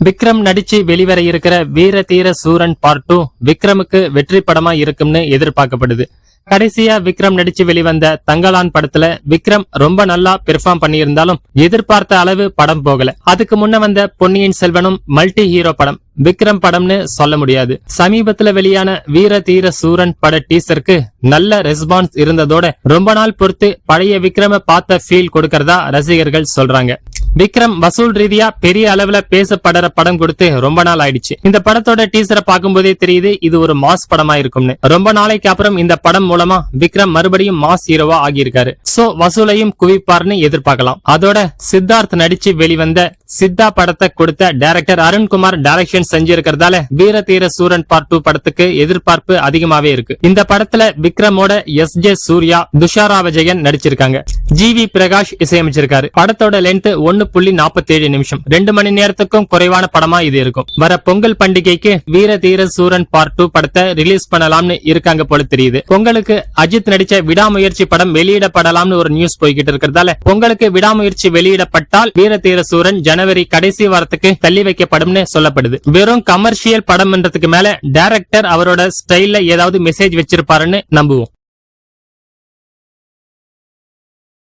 விக்ரம் நடிச்சு வெளிவர இருக்கிற வீர தீர சூரன் பார்ட் 2 விக்ரமுக்கு வெற்றி படமா இருக்கும்னு எதிர்பார்க்கப்படுது. கடைசியா விக்ரம் நடிச்சு வெளிவந்த தங்கலான் படத்துல விக்ரம் ரொம்ப நல்லா பெர்ஃபார்ம் பண்ணியிருந்தாலும் எதிர்பார்த்த அளவு படம் போகல. அதுக்கு முன்ன வந்த பொன்னியின் செல்வனும் மல்டி ஹீரோ படம் விக்ரம் படம்னு சொல்ல முடியாது. சமீபத்துல வெளியான வீர தீர சூரன் பட டீசருக்கு நல்ல ரெஸ்பான்ஸ் இருந்ததோட ரொம்ப நாள் பொறுத்து பழைய விக்ரம பார்த்த ஃபீல் கொடுக்கறதா ரசிகர்கள் சொல்றாங்க. விக்ரம் வசூல் ரீதியா பெரிய அளவுல பேசப்படுற படம் கொடுத்து ரொம்ப நாள் ஆயிடுச்சு. இந்த படத்தோட டீசரை பார்க்கும்போதே தெரியுது இது ஒரு மாஸ் படமா இருக்கும்னு. ரொம்ப நாளைக்கு அப்புறம் இந்த படம் மூலமா விக்ரம் மறுபடியும் மாஸ் ஹீரோவா ஆகியிருக்காரு. சோ வசூலையும் குவிப்பார்னு எதிர்பார்க்கலாம். அதோட சித்தார்த் நடிச்சு வெளிவந்த சித்தா படத்தை கொடுத்த டைரக்டர் அருண்குமார் டைரக்ஷன் செஞ்சிருக்கிறதால வீர தீர சூரன் பார்ட் 2 படத்துக்கு எதிர்பார்ப்பு அதிகமாவே இருக்கு. இந்த படத்துல விக்ரமோட எஸ்.ஜே. சூர்யா, துஷாரா விஜயன் நடிச்சிருக்காங்க. ஜி.வி. பிரகாஷ் இசையமைச்சிருக்காரு. படத்தோட லென்த் 1.47 நிமிஷம். 2 மணி நேரத்துக்கும் குறைவான படமா இது இருக்கும். வர பொங்கல் பண்டிகைக்கு வீர தீர சூரன் பார்ட் 2 படத்தை ரிலீஸ் பண்ணலாம்னு இருக்காங்க போல தெரியுது. பொங்கலுக்கு அஜித் நடிச்ச விடாமுயற்சி படம் வெளியிடப்படலாம்னு ஒரு நியூஸ் போய்கிட்டு இருக்கிறதால பொங்கலுக்கு விடாமுயற்சி வெளியிடப்பட்டால் வீர தீர சூரன் ஜனவரி கடைசி வாரத்துக்கு தள்ளி வைக்கப்படும்னு சொல்லப்படுது. வெறும் கமர்ஷியல் படம்ன்றதுக்கு மேல டைரக்டர் அவரோட ஸ்டைல்ல ஏதாவது மெசேஜ் வச்சிருப்பாருன்னு நம்புவோம்.